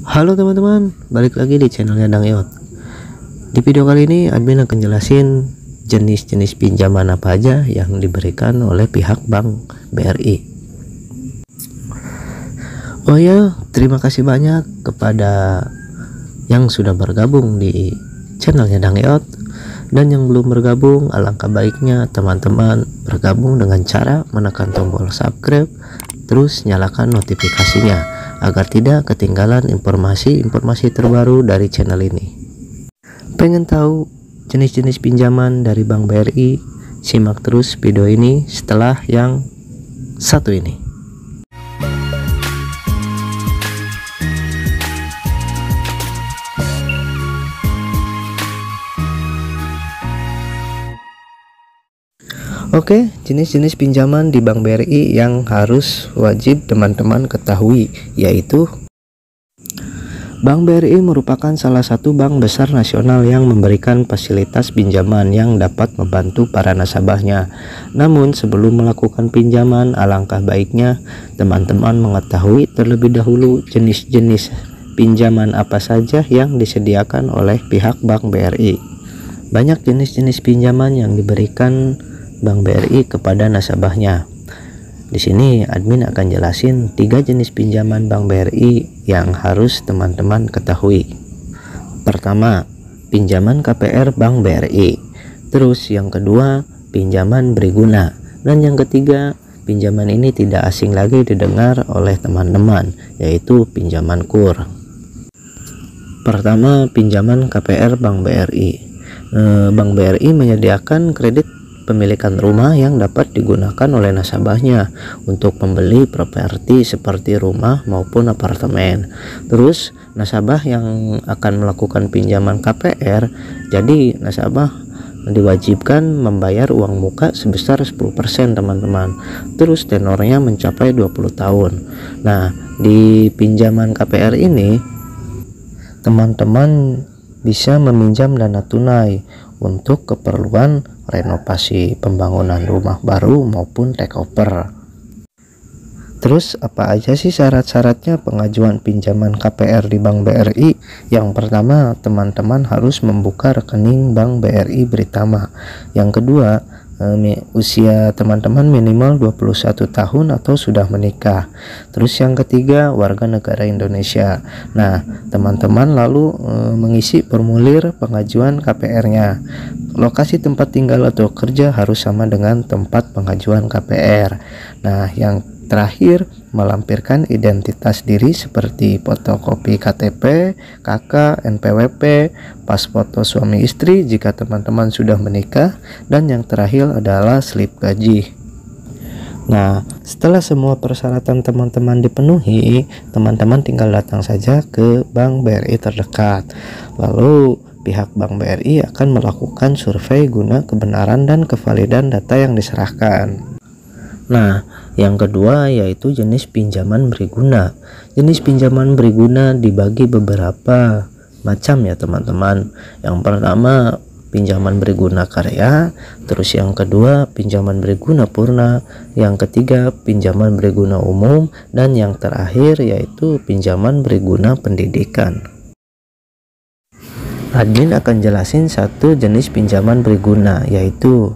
Halo teman-teman, balik lagi di channelnya Dang Yot. Di video kali ini admin akan jelasin jenis-jenis pinjaman apa aja yang diberikan oleh pihak Bank BRI. Oh ya, terima kasih banyak kepada yang sudah bergabung di channelnya Dang Yot, dan yang belum bergabung, alangkah baiknya teman-teman bergabung dengan cara menekan tombol subscribe, terus nyalakan notifikasinya agar tidak ketinggalan informasi-informasi terbaru dari channel ini. Pengen tahu jenis-jenis pinjaman dari Bank BRI? Simak terus video ini setelah yang satu ini. Oke, jenis-jenis pinjaman di Bank BRI yang harus wajib teman-teman ketahui, yaitu Bank BRI merupakan salah satu bank besar nasional yang memberikan fasilitas pinjaman yang dapat membantu para nasabahnya. Namun sebelum melakukan pinjaman, alangkah baiknya teman-teman mengetahui terlebih dahulu jenis-jenis pinjaman apa saja yang disediakan oleh pihak Bank BRI. Banyak jenis-jenis pinjaman yang diberikan Bank BRI kepada nasabahnya. Di sini admin akan jelasin 3 jenis pinjaman Bank BRI yang harus teman-teman ketahui. Pertama, pinjaman KPR Bank BRI. Terus yang kedua, pinjaman berguna. Dan yang ketiga, pinjaman ini tidak asing lagi didengar oleh teman-teman, yaitu pinjaman KUR. Pertama, pinjaman KPR Bank BRI. Bank BRI menyediakan kredit pemilikan rumah yang dapat digunakan oleh nasabahnya untuk membeli properti seperti rumah maupun apartemen. Terus nasabah yang akan melakukan pinjaman KPR, jadi nasabah diwajibkan membayar uang muka sebesar 10% teman-teman. Terus tenornya mencapai 20 tahun. Nah, di pinjaman KPR ini teman-teman bisa meminjam dana tunai untuk keperluan renovasi pembangunan rumah baru maupun takeover. Terus apa aja sih syarat-syaratnya pengajuan pinjaman KPR di Bank BRI? Yang pertama, teman-teman harus membuka rekening Bank BRI Britama. Yang kedua, usia teman-teman minimal 21 tahun atau sudah menikah. Terus yang ketiga, warga negara Indonesia. Nah, teman-teman lalu mengisi formulir pengajuan KPR-nya. Lokasi tempat tinggal atau kerja harus sama dengan tempat pengajuan KPR. Nah, yang terakhir, melampirkan identitas diri seperti fotokopi KTP, KK, NPWP, pas foto suami istri jika teman-teman sudah menikah, dan yang terakhir adalah slip gaji. Nah, setelah semua persyaratan teman-teman dipenuhi, teman-teman tinggal datang saja ke Bank BRI terdekat. Lalu pihak Bank BRI akan melakukan survei guna kebenaran dan kevalidan data yang diserahkan. Nah, yang kedua yaitu jenis pinjaman berguna. Jenis pinjaman berguna dibagi beberapa macam ya teman-teman. Yang pertama, pinjaman berguna karya. Terus yang kedua, pinjaman berguna purna. Yang ketiga, pinjaman berguna umum. Dan yang terakhir yaitu pinjaman berguna pendidikan. Admin akan jelasin satu jenis pinjaman berguna, yaitu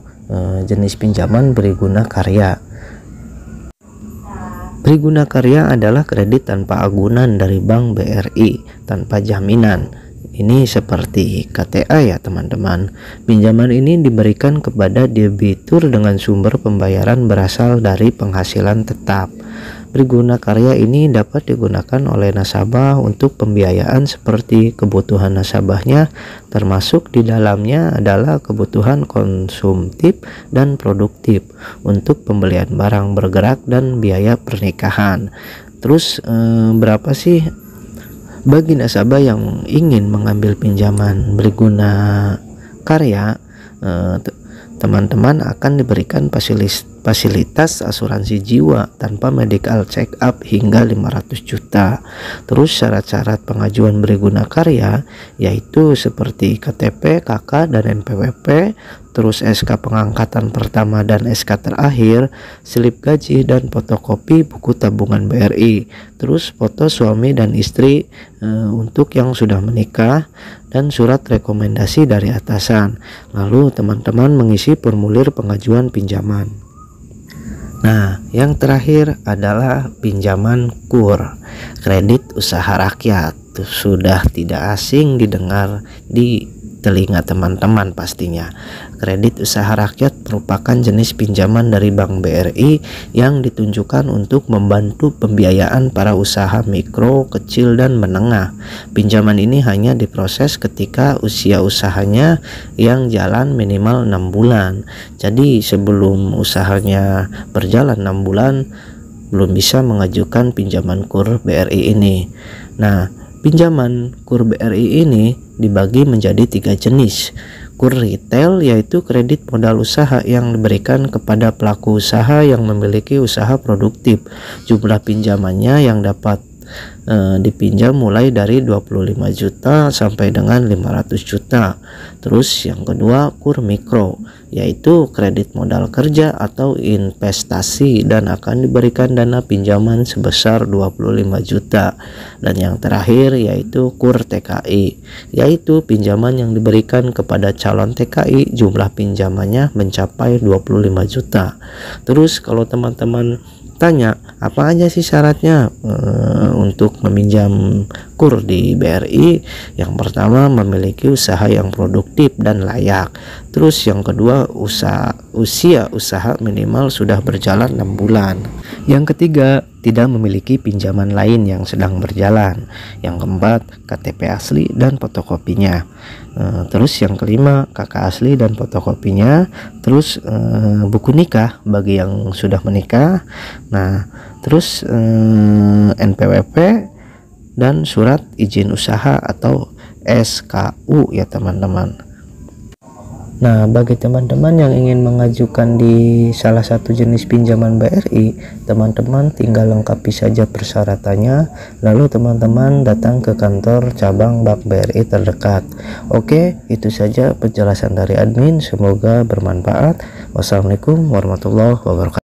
jenis pinjaman berguna karya. Berguna karya adalah kredit tanpa agunan dari Bank BRI tanpa jaminan. Ini seperti KTA ya teman-teman. Pinjaman ini diberikan kepada debitur dengan sumber pembayaran berasal dari penghasilan tetap. Berguna karya ini dapat digunakan oleh nasabah untuk pembiayaan seperti kebutuhan nasabahnya, termasuk di dalamnya adalah kebutuhan konsumtif dan produktif untuk pembelian barang bergerak dan biaya pernikahan. Terus berapa sih bagi nasabah yang ingin mengambil pinjaman berguna karya? Teman-teman akan diberikan fasilitas asuransi jiwa tanpa medical check up hingga 500 juta. Terus syarat-syarat pengajuan berguna karya yaitu seperti KTP, KK, dan NPWP, terus SK pengangkatan pertama dan SK terakhir, slip gaji dan fotokopi buku tabungan BRI, terus foto suami dan istri untuk yang sudah menikah, dan surat rekomendasi dari atasan. Lalu teman-teman mengisi formulir pengajuan pinjaman. Nah, yang terakhir adalah pinjaman KUR, kredit usaha rakyat. Sudah tidak asing didengar di telinga teman-teman pastinya. Kredit usaha rakyat merupakan jenis pinjaman dari Bank BRI yang ditunjukkan untuk membantu pembiayaan para usaha mikro, kecil, dan menengah. Pinjaman ini hanya diproses ketika usia usahanya yang jalan minimal 6 bulan. Jadi sebelum usahanya berjalan 6 bulan belum bisa mengajukan pinjaman KUR BRI ini. Nah, pinjaman KUR BRI ini dibagi menjadi 3 jenis. KUR retail yaitu kredit modal usaha yang diberikan kepada pelaku usaha yang memiliki usaha produktif. Jumlah pinjamannya yang dapat dipinjam mulai dari 25 juta sampai dengan 500 juta. Terus yang kedua KUR mikro yaitu kredit modal kerja atau investasi dan akan diberikan dana pinjaman sebesar 25 juta. Dan yang terakhir yaitu KUR TKI yaitu pinjaman yang diberikan kepada calon TKI, jumlah pinjamannya mencapai 25 juta. Terus kalau teman-teman tanya apa aja sih syaratnya untuk meminjam KUR di BRI? Yang pertama memiliki usaha yang produktif dan layak. Terus yang kedua usia usaha minimal sudah berjalan 6 bulan. Yang ketiga tidak memiliki pinjaman lain yang sedang berjalan. Yang keempat KTP asli dan fotokopinya. Terus yang kelima KK asli dan fotokopinya. Terus buku nikah bagi yang sudah menikah. Nah, terus NPWP dan surat izin usaha atau SKU ya teman-teman. Nah, bagi teman-teman yang ingin mengajukan di salah satu jenis pinjaman BRI, teman-teman tinggal lengkapi saja persyaratannya, lalu teman-teman datang ke kantor cabang Bank BRI terdekat. Oke, itu saja penjelasan dari admin, semoga bermanfaat. Wassalamualaikum warahmatullahi wabarakatuh.